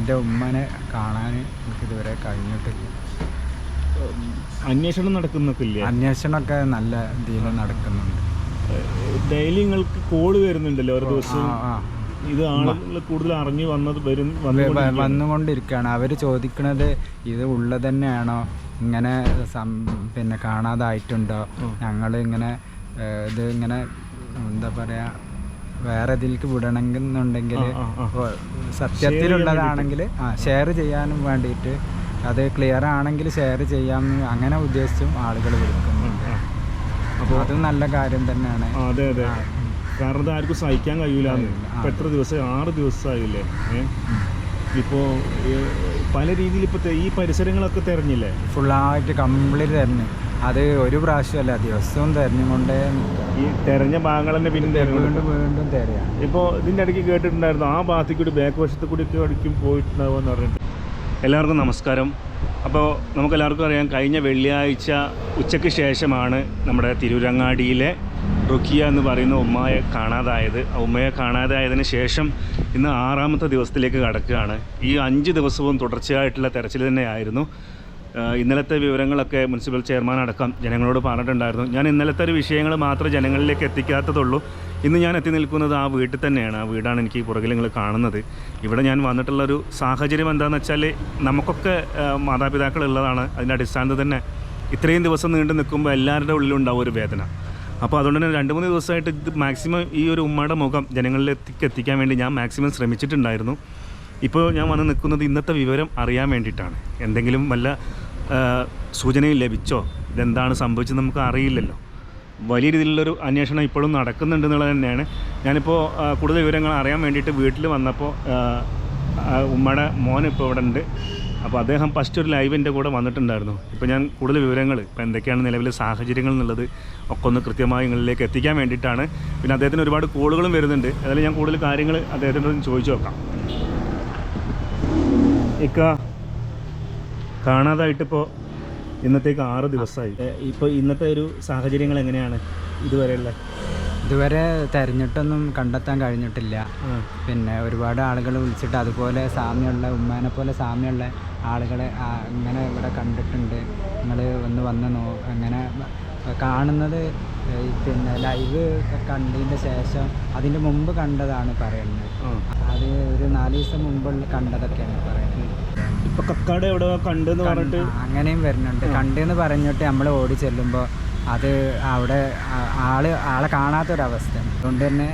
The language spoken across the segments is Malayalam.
എൻ്റെ ഉമ്മനെ കാണാൻ എനിക്കിതുവരെ കഴിഞ്ഞിട്ടില്ല. അന്വേഷണം നടക്കുന്നൊക്കെ അന്വേഷണമൊക്കെ നല്ല രീതിയിൽ നടക്കുന്നുണ്ട്. ഡെയിലി നിങ്ങൾക്ക് കോള് വരുന്നുണ്ടല്ലോ ഓരോ ദിവസം. ഇത് ആളുകൾ കൂടുതൽ അറിഞ്ഞു വന്നുകൊണ്ടിരിക്കുകയാണ്. അവർ ചോദിക്കുന്നത് ഇത് ഉള്ളത് തന്നെയാണോ, ഇങ്ങനെ പിന്നെ കാണാതായിട്ടുണ്ടോ, ഞങ്ങൾ ഇങ്ങനെ ഇത് ഇങ്ങനെ എന്താ പറയുക വേറെ ഇതിലേക്ക് വിടണമെന്നുണ്ടെങ്കിൽ സത്യത്തിലുള്ളതാണെങ്കിൽ ഷെയർ ചെയ്യാനും വേണ്ടിയിട്ട് അത് ക്ലിയർ ആണെങ്കിൽ ഷെയർ ചെയ്യാമെന്ന് അങ്ങനെ ഉദ്ദേശിച്ചും ആളുകൾ വിളിക്കുന്നുണ്ട്. അപ്പോൾ അതും നല്ല കാര്യം തന്നെയാണ്. അതെ അതെ, കാരണം ഇത് ആർക്കും സഹിക്കാൻ കഴിയില്ല. ഇപ്പം എത്ര ദിവസം, 6 ദിവസമായില്ലേ. ഇപ്പോൾ പല രീതിയിൽ ഇപ്പോൾ ഈ പരിസരങ്ങളൊക്കെ തിരഞ്ഞില്ലേ, ഫുള്ളായിട്ട് കംപ്ലീറ്റ് തിരഞ്ഞു. അത് ഒരു പ്രാവശ്യമല്ല, ദിവസവും തിരഞ്ഞുകൊണ്ടേ ഈ തിരഞ്ഞ ഭാഗങ്ങൾ തന്നെ പിന്നെ വീണ്ടും വീണ്ടും തിരയാം. ഇപ്പോൾ ഇതിൻ്റെ ഇടയ്ക്ക് കേട്ടിട്ടുണ്ടായിരുന്നു ആ ഭാഗത്തേക്ക് കൂടി ബാക്ക് വശത്ത് കൂടി അടിക്കും പോയിട്ടുണ്ടാവുമെന്ന് പറഞ്ഞിട്ട്. എല്ലാവർക്കും നമസ്കാരം. അപ്പോൾ നമുക്കെല്ലാവർക്കും അറിയാം, കഴിഞ്ഞ വെള്ളിയാഴ്ച ഉച്ചയ്ക്ക് ശേഷമാണ് നമ്മുടെ തിരൂരങ്ങാടിയിലെ റുക്കിയ എന്ന് പറയുന്ന ഉമ്മയെ കാണാതായത്. ആ ഉമ്മയെ കാണാതായതിന് ശേഷം ഇന്ന് 6ാമത്തെ ദിവസത്തിലേക്ക് കടക്കുകയാണ്. ഈ 5 ദിവസവും തുടർച്ചയായിട്ടുള്ള തെരച്ചിൽ തന്നെയായിരുന്നു. ഇന്നലത്തെ വിവരങ്ങളൊക്കെ മുനിസിപ്പൽ ചെയർമാൻ അടക്കം ജനങ്ങളോട് പറഞ്ഞിട്ടുണ്ടായിരുന്നു. ഞാൻ ഇന്നലത്തെ ഒരു വിഷയങ്ങൾ മാത്രമേ ജനങ്ങളിലേക്ക് എത്തിക്കാത്തതുള്ളൂ. ഇന്ന് ഞാൻ എത്തി നിൽക്കുന്നത് ആ വീട്ടിൽ തന്നെയാണ്. ആ വീടാണ് എനിക്ക് പുറകിൽ നിങ്ങൾ കാണുന്നത്. ഇവിടെ ഞാൻ വന്നിട്ടുള്ളൊരു സാഹചര്യം എന്താണെന്ന് വെച്ചാൽ, നമുക്കൊക്കെ മാതാപിതാക്കളുള്ളതാണ്. അതിൻ്റെ അടിസ്ഥാനത്തിൽ തന്നെ ഇത്രയും ദിവസം നീണ്ടു നിൽക്കുമ്പോൾ എല്ലാവരുടെ ഉള്ളിലുണ്ടാവും ഒരു വേദന. അപ്പോൾ അതുകൊണ്ട് തന്നെ 2-3 ദിവസമായിട്ട് ഇത് മാക്സിമം ഈ ഒരു ഉമ്മയുടെ മുഖം ജനങ്ങളിലേക്ക് എത്തിക്കാൻ വേണ്ടി ഞാൻ മാക്സിമം ശ്രമിച്ചിട്ടുണ്ടായിരുന്നു. ഇപ്പോൾ ഞാൻ വന്ന് നിൽക്കുന്നത് ഇന്നത്തെ വിവരം അറിയാൻ വേണ്ടിയിട്ടാണ്. എന്തെങ്കിലും വല്ല സൂചനയും ലഭിച്ചോ, ഇതെന്താണ് സംഭവിച്ചത് നമുക്ക് അറിയില്ലല്ലോ. വലിയ രീതിയിലുള്ളൊരു അന്വേഷണം ഇപ്പോഴും നടക്കുന്നുണ്ടെന്നുള്ളത് തന്നെയാണ്. ഞാനിപ്പോൾ കൂടുതൽ വിവരങ്ങൾ അറിയാൻ വേണ്ടിയിട്ട് വീട്ടിൽ വന്നപ്പോൾ ഉമ്മയുടെ മോൻ ഇപ്പോൾ ഇവിടെ ഉണ്ട്. അപ്പോൾ അദ്ദേഹം ഫസ്റ്റ് ഒരു ലൈവിൻ്റെ കൂടെ വന്നിട്ടുണ്ടായിരുന്നു. ഇപ്പോൾ ഞാൻ കൂടുതൽ വിവരങ്ങൾ ഇപ്പോൾ എന്തൊക്കെയാണ് നിലവിലെ സാഹചര്യങ്ങൾ എന്നുള്ളത് ഒക്കെ ഒന്ന് കൃത്യമായി നിങ്ങളിലേക്ക് എത്തിക്കാൻ വേണ്ടിയിട്ടാണ്. പിന്നെ അദ്ദേഹത്തിന് ഒരുപാട് കോളുകളും വരുന്നുണ്ട്. അതിൽ ഞാൻ കൂടുതൽ കാര്യങ്ങൾ അദ്ദേഹത്തിനോട് ചോദിച്ചു നോക്കാം. ഇക്ക കാണാതായിട്ടിപ്പോൾ ഇന്നത്തേക്ക് 6 ദിവസമായി. ഇപ്പോൾ ഇന്നത്തെ ഒരു സാഹചര്യങ്ങൾ എങ്ങനെയാണ് ഇതുവരെ തിരഞ്ഞിട്ടൊന്നും കണ്ടെത്താൻ കഴിഞ്ഞിട്ടില്ല. പിന്നെ ഒരുപാട് ആളുകൾ വിളിച്ചിട്ട് അതുപോലെ സാമ്യമുള്ള ഉമ്മാനെ പോലെ സാമ്യമുള്ള ആളുകളെ ഇങ്ങനെ ഇവിടെ കണ്ടിട്ടുണ്ട്, നിങ്ങൾ വന്ന് അങ്ങനെ കാണുന്നത്. പിന്നെ ലൈവ് കണ്ടതിൻ്റെ ശേഷം അതിൻ്റെ മുമ്പ് കണ്ടതാണ് പറയുന്നത്. അത് ഒരു 4 ദിവസം മുമ്പുള്ള കണ്ടതൊക്കെയാണ് പറയുന്നത്. ഇപ്പോൾ കക്കാട് എവിടെ കണ്ടെന്ന് പറഞ്ഞിട്ട് അങ്ങനെയും വരുന്നുണ്ട്. കണ്ടെന്ന് പറഞ്ഞിട്ട് നമ്മൾ ഓടി ചെല്ലുമ്പോൾ അത് അവിടെ ആളെ കാണാത്തൊരവസ്ഥ. അതുകൊണ്ട് തന്നെ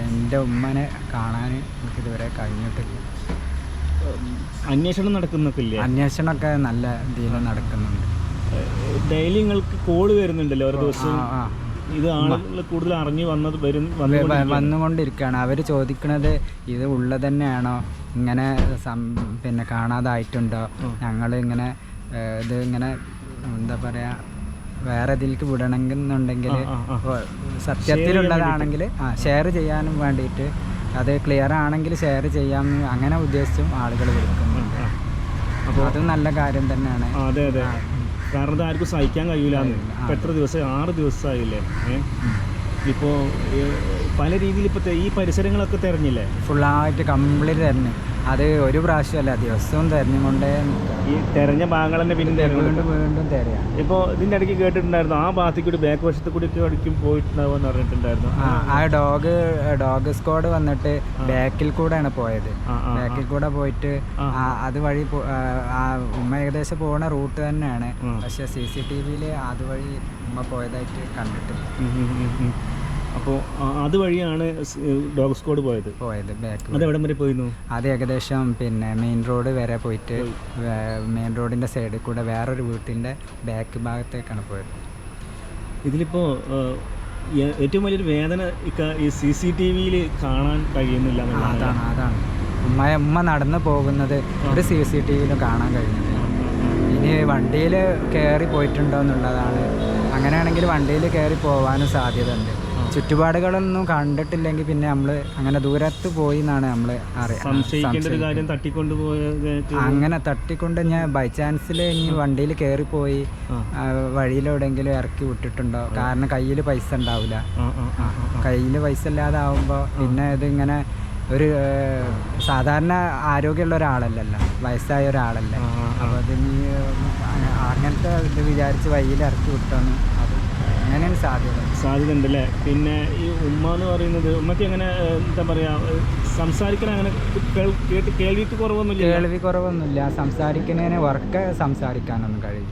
എൻ്റെ ഉമ്മനെ കാണാൻ എനിക്കിതുവരെ കഴിഞ്ഞിട്ടില്ല. അന്വേഷണം നടക്കുന്നൊക്കെ അന്വേഷണമൊക്കെ നല്ല രീതിയിൽ നടക്കുന്നുണ്ട്. ഡെയിലി നിങ്ങൾക്ക് കോള് വരുന്നുണ്ടല്ലോ ഓരോ ദിവസം. ഇത് ആളുകൾ കൂടുതൽ അറിഞ്ഞു വന്നുകൊണ്ടിരിക്കുകയാണ്. അവർ ചോദിക്കുന്നത് ഇത് ഉള്ളത് തന്നെയാണോ, ഇങ്ങനെ പിന്നെ കാണാതായിട്ടുണ്ടോ, ഞങ്ങൾ ഇങ്ങനെ ഇത് ഇങ്ങനെ എന്താ പറയുക വേറെ ഇതിലേക്ക് വിടണമെന്നുണ്ടെങ്കിൽ സത്യത്തിലുള്ളതാണെങ്കിൽ ഷെയർ ചെയ്യാനും വേണ്ടിയിട്ട് അത് ക്ലിയർ ആണെങ്കിൽ ഷെയർ ചെയ്യാമെന്ന് അങ്ങനെ ഉദ്ദേശിച്ചും ആളുകൾ വിളിക്കുന്നുണ്ട്. അപ്പോൾ അതും നല്ല കാര്യം തന്നെയാണ്. അതെ അതെ, കാരണം ഇത് ആർക്കും സഹിക്കാൻ കഴിയില്ല. ഇപ്പം എത്ര ദിവസം, 6 ദിവസമായില്ലേ. ഇപ്പോൾ പല രീതിയിൽ ഇപ്പോൾ ഈ പരിസരങ്ങളൊക്കെ തിരഞ്ഞില്ലേ, ഫുള്ളായിട്ട് കംപ്ലീറ്റ് തിരഞ്ഞു. അത് ഒരു പ്രാവശ്യമല്ല, ദിവസവും തിരഞ്ഞുകൊണ്ടേ ഈ തിരഞ്ഞ ഭാഗങ്ങൾ തന്നെ പിന്നെ വീണ്ടും വീണ്ടും തിരയാം. ഇപ്പോൾ ഇതിൻ്റെ ഇടയ്ക്ക് കേട്ടിട്ടുണ്ടായിരുന്നു ആ ഭാഗത്തേക്ക് കൂടി ബാക്ക് വശത്ത് കൂടി അടിക്കും പോയിട്ടുണ്ടാവുമെന്ന് പറഞ്ഞിട്ടുണ്ടായിരുന്നു. ആ ഡോഗ് സ്ക്വാഡ് വന്നിട്ട് ബാക്കിൽ കൂടെയാണ് പോയത്. ബാക്കിൽ കൂടെ പോയിട്ട് അതുവഴി ഉമ്മ ഏകദേശം പോകുന്ന റൂട്ട് തന്നെയാണ്. പക്ഷെ CCTV-യിൽ അതുവഴി ഉമ്മ പോയതായിട്ട് കണ്ടിട്ടില്ല. അപ്പോൾ അതുവഴിയാണ് ഡോഗ് സ്ക്വാഡ് പോയത് ബാക്ക്. അത് എവിടെ വരെ പോയിരുന്നു? അത് ഏകദേശം പിന്നെ മെയിൻ റോഡ് വരെ പോയിട്ട് മെയിൻ റോഡിൻ്റെ സൈഡിൽ കൂടെ വേറൊരു വീട്ടിൻ്റെ ബാക്ക് ഭാഗത്തേക്കാണ് പോയത്. ഇതിലിപ്പോൾ ഏറ്റവും വലിയൊരു വേദന ഈ CCTV-യിൽ കാണാൻ കഴിയുന്നില്ല. അതാണ് ഉമ്മ നടന്നു പോകുന്നത് ഒരു CCTV-യിലും കാണാൻ കഴിയുന്നില്ല. ഇനി വണ്ടിയിൽ കയറി പോയിട്ടുണ്ടോ എന്നുള്ളതാണ്. അങ്ങനെയാണെങ്കിൽ വണ്ടിയിൽ കയറി പോകാനും സാധ്യത ഉണ്ട്. ചുറ്റുപാടുകളൊന്നും കണ്ടിട്ടില്ലെങ്കിൽ പിന്നെ നമ്മൾ അങ്ങനെ ദൂരത്ത് പോയി എന്നാണ് നമ്മൾ അങ്ങനെ തട്ടിക്കൊണ്ട് ഞാൻ ബൈ ചാൻസിൽ ഇനി വണ്ടിയിൽ കയറിപ്പോയി വഴിയിലെവിടെയെങ്കിലും ഇറക്കി വിട്ടിട്ടുണ്ടോ. കാരണം കയ്യിൽ പൈസ ഉണ്ടാവില്ല. കയ്യിൽ പൈസ ഇല്ലാതെ ആവുമ്പോൾ പിന്നെ ഇതിങ്ങനെ ഒരു സാധാരണ ആരോഗ്യമുള്ള ഒരാളല്ലല്ലോ, വയസ്സായ ഒരാളല്ല. അപ്പോൾ അത് നീ അങ്ങനത്തെ ഇത് വിചാരിച്ച് വഴിയിൽ ഇറക്കി വിട്ടോന്ന്, അത് അങ്ങനെയാണ് സാധ്യത ഉണ്ട് അല്ലേ. പിന്നെ ഈ ഉമ്മ എന്ന് പറയുന്നത് ഉമ്മയ്ക്ക് എങ്ങനെ എന്താ പറയുക, സംസാരിക്കാൻ അങ്ങനെ കേൾവിക്ക് കുറവൊന്നുമില്ല. സംസാരിക്കുന്നതിന് ഉറക്കെ സംസാരിക്കാനൊന്നും കഴിയും.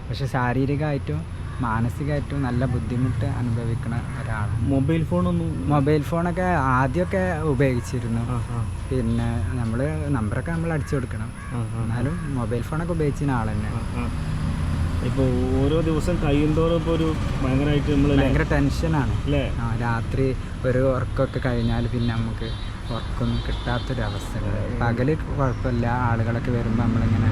പക്ഷെ ശാരീരികമായിട്ടും മാനസികമായിട്ടും നല്ല ബുദ്ധിമുട്ട് അനുഭവിക്കുന്ന ഒരാളാണ്. മൊബൈൽ ഫോണൊക്കെ ആദ്യമൊക്കെ ഉപയോഗിച്ചിരുന്നു. പിന്നെ നമ്പറൊക്കെ നമ്മൾ അടിച്ചു കൊടുക്കണം. എന്നാലും മൊബൈൽ ഫോണൊക്കെ ഉപയോഗിച്ചിരുന്ന ആൾ തന്നെ. ഇപ്പോൾ ഓരോ ദിവസം കഴിയുന്തോറും ഇപ്പോൾ ഒരു ഭയങ്കരമായിട്ട് ഭയങ്കര ടെൻഷനാണ് അല്ലേ. രാത്രി ഒരു ഉറക്കമൊക്കെ കഴിഞ്ഞാൽ പിന്നെ നമുക്ക് ഉറക്കൊന്നും കിട്ടാത്തൊരവസ്ഥ. പകല് കുഴപ്പമില്ല, ആളുകളൊക്കെ വരുമ്പോൾ നമ്മളിങ്ങനെ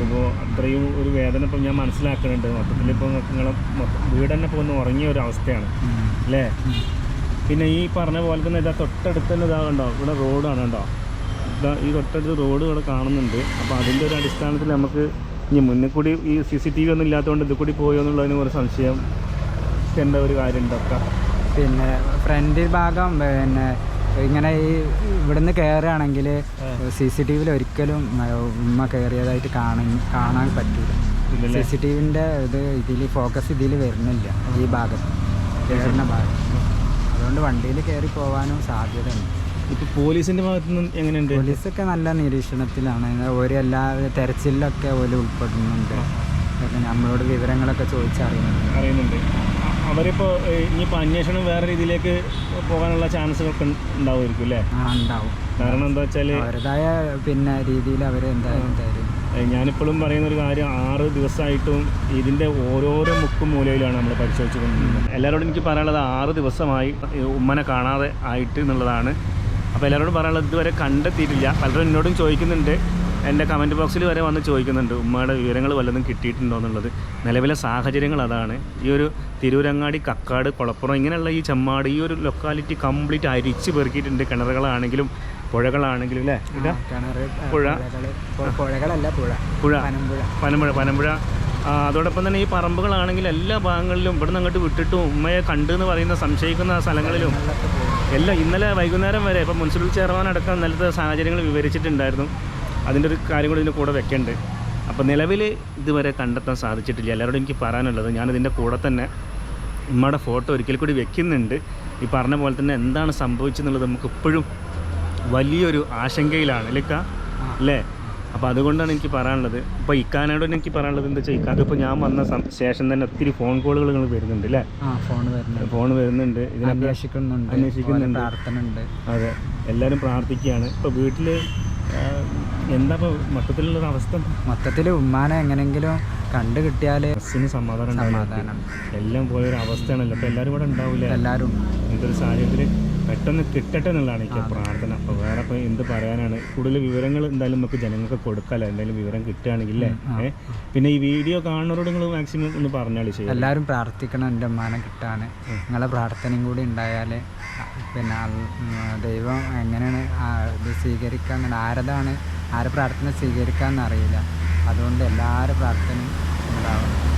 ഇപ്പോൾ അത്രയും ഒരു വേദന ഇപ്പം ഞാൻ മനസ്സിലാക്കുന്നുണ്ട്. മൊത്തത്തിൽ ഇപ്പോൾ നിങ്ങളെ വീട് തന്നെ പോകുന്ന ഉറങ്ങിയ ഒരു അവസ്ഥയാണ് അല്ലേ. പിന്നെ ഈ പറഞ്ഞ പോലെ തന്നെ ഇതാ തൊട്ടടുത്ത് തന്നെ ഇതാകണ്ടോ, ഇവിടെ റോഡാണ് കേട്ടോ. ഈ തൊട്ടടുത്ത് റോഡ് ഇവിടെ കാണുന്നുണ്ട്. അപ്പോൾ അതിൻ്റെ ഒരു അടിസ്ഥാനത്തിൽ നമുക്ക് ഇനി മുന്നിൽ കൂടി ഈ CCTV ഒന്നും ഇല്ലാത്തതുകൊണ്ട് ഇത് കൂടി പോയോ എന്നുള്ളതിന് ഒരു സംശയം എൻ്റെ ഒരു കാര്യം ഉണ്ടാക്കാം. പിന്നെ ഫ്രണ്ട് ഭാഗം പിന്നെ ഇങ്ങനെ ഈ ഇവിടുന്ന് കയറുകയാണെങ്കിൽ CCTVയിൽ ഒരിക്കലും ഉമ്മ കയറിയതായിട്ട് കാണാൻ പറ്റില്ല. CCTVൻ്റെ ഇതിൽ ഫോക്കസ് ഇതിൽ വരുന്നില്ല, ഈ ഭാഗത്ത് കയറുന്ന ഭാഗം. അതുകൊണ്ട് വണ്ടിയിൽ കയറി പോകാനും സാധ്യതയുണ്ട്. ഇപ്പോൾ പോലീസിൻ്റെ ഭാഗത്തു നിന്നും എങ്ങനെയുണ്ട്? പോലീസൊക്കെ നല്ല നിരീക്ഷണത്തിലാണ്. ഒരു എല്ലാ തെരച്ചിലൊക്കെ ഓല് ഉൾപ്പെടുന്നുണ്ട്. നമ്മളോട് വിവരങ്ങളൊക്കെ ചോദിച്ചറിയുന്നുണ്ട്. അവരിപ്പോൾ ഇനിയിപ്പോൾ അന്വേഷണം വേറെ രീതിയിലേക്ക് പോകാനുള്ള ചാൻസുകളൊക്കെ ഉണ്ടാവുമായിരിക്കും അല്ലേ? ഉണ്ടാവും. കാരണം എന്താ വെച്ചാൽ അവരുടേതായ പിന്നെ രീതിയിൽ അവർ എന്തായാലും ഞാനിപ്പോഴും പറയുന്നൊരു കാര്യം, 6 ദിവസമായിട്ടും ഇതിൻ്റെ ഓരോരോ മുക്കും മൂലയിലാണ് നമ്മൾ പരിശോധിച്ചുകൊണ്ടിരുന്നത്. എല്ലാവരോടും എനിക്ക് പറയാനുള്ളത് 6 ദിവസമായി ഉമ്മനെ കാണാതെ ആയിട്ട് എന്നുള്ളതാണ്. അപ്പോൾ എല്ലാവരോടും പറയാനുള്ളത് ഇതുവരെ കണ്ടെത്തിയിട്ടില്ല. പലരും എന്നോടും ചോദിക്കുന്നുണ്ട്, എൻ്റെ കമൻറ്റ് ബോക്സിൽ വരെ വന്ന് ചോദിക്കുന്നുണ്ട് ഉമ്മയുടെ വിവരങ്ങൾ വല്ലതും കിട്ടിയിട്ടുണ്ടോ എന്നുള്ളത്. നിലവിലെ സാഹചര്യങ്ങൾ അതാണ്. ഈ ഒരു തിരൂരങ്ങാടി, കക്കാട്, കുളപ്പുറം ഇങ്ങനെയുള്ള ഈ ചെമ്മാട് ഈ ഒരു ലൊക്കാലിറ്റി കംപ്ലീറ്റ് അരിച്ച് പെറുക്കിയിട്ടുണ്ട്. കിണറുകളാണെങ്കിലും പുഴകളാണെങ്കിലും അല്ലേ. പനമ്പുഴ. അതോടൊപ്പം തന്നെ ഈ പറമ്പുകളാണെങ്കിൽ എല്ലാ ഭാഗങ്ങളിലും ഇവിടെ നിന്ന് അങ്ങോട്ട് വിട്ടിട്ടും ഉമ്മയെ കണ്ടെന്ന് പറയുന്ന സംശയിക്കുന്ന സ്ഥലങ്ങളിലും എല്ലാം ഇന്നലെ വൈകുന്നേരം വരെ ഇപ്പോൾ മുനിസിപ്പൽ ചെയർമാൻ അടക്കം ഇന്നലത്തെ സാഹചര്യങ്ങൾ വിവരിച്ചിട്ടുണ്ടായിരുന്നു. അതിൻ്റെ ഒരു കാര്യം കൂടി ഇതിൻ്റെ കൂടെ വെക്കേണ്ടത്. അപ്പോൾ നിലവിൽ ഇതുവരെ കണ്ടെത്താൻ സാധിച്ചിട്ടില്ല. എല്ലാവരോടും എനിക്ക് പറയാനുള്ളത്, ഞാനിതിൻ്റെ കൂടെ തന്നെ ഉമ്മയുടെ ഫോട്ടോ ഒരിക്കൽ കൂടി വെക്കുന്നുണ്ട്. ഈ പറഞ്ഞ പോലെ തന്നെ എന്താണ് സംഭവിച്ചെന്നുള്ളത് നമുക്ക് ഇപ്പോഴും വലിയൊരു ആശങ്കയിലാണ് അല്ലേ. അപ്പോൾ അതുകൊണ്ടാണ് എനിക്ക് പറയാനുള്ളത്. ഇപ്പോൾ ഇക്കാനോട് എനിക്ക് പറയാനുള്ളത് എന്താ വെച്ചാൽ, ഇക്കാക്ക് ഇപ്പോൾ ഞാൻ വന്ന ശേഷം തന്നെ ഒത്തിരി ഫോൺ കോളുകൾ വരുന്നുണ്ട് അല്ലേ. ഫോൺ വരുന്നുണ്ട്, ഇതിനൊക്കെ അന്വേഷിക്കുന്നുണ്ട്. അതെ, എല്ലാവരും പ്രാർത്ഥിക്കുകയാണ്. ഇപ്പോൾ വീട്ടിൽ എന്താ ഇപ്പോൾ മൊത്തത്തിലുള്ളൊരു അവസ്ഥ? മൊത്തത്തിൽ ഉമ്മാനെ എങ്ങനെയെങ്കിലും കണ്ടു കിട്ടിയാൽ സമാധാനം എല്ലാം പോയൊരു അവസ്ഥയാണല്ലോ. അപ്പോൾ എല്ലാവരും ഇവിടെ ഉണ്ടാവില്ല. എല്ലാവരും ഇതൊരു സാഹചര്യത്തിൽ പെട്ടെന്ന് കിട്ടട്ടെ എന്നുള്ളതാണ് എനിക്ക് പ്രാർത്ഥന. അപ്പോൾ വേറെ ഇപ്പോൾ എന്ത് പറയാനാണ്, കൂടുതൽ വിവരങ്ങൾ എന്തായാലും നമുക്ക് ജനങ്ങൾക്ക് കൊടുക്കാമല്ലോ, എന്തായാലും വിവരം കിട്ടുകയാണെങ്കിൽ. പിന്നെ ഈ വീഡിയോ കാണുന്നവരോട് നിങ്ങൾ മാക്സിമം ഒന്ന് പറഞ്ഞാൽ ശരി. എല്ലാവരും പ്രാർത്ഥിക്കണം എൻ്റെ ഉമ്മാനെ കിട്ടാൻ. നിങ്ങളെ പ്രാർത്ഥനയും കൂടി ഉണ്ടായാൽ പിന്നെ ദൈവം എങ്ങനെയാണ് ഇത് സ്വീകരിക്കാൻ, ആരെ പ്രാർത്ഥന സ്വീകരിക്കാമെന്നറിയില്ല. അതുകൊണ്ട് എല്ലാവരും പ്രാർത്ഥനയും ഉണ്ടാവണം.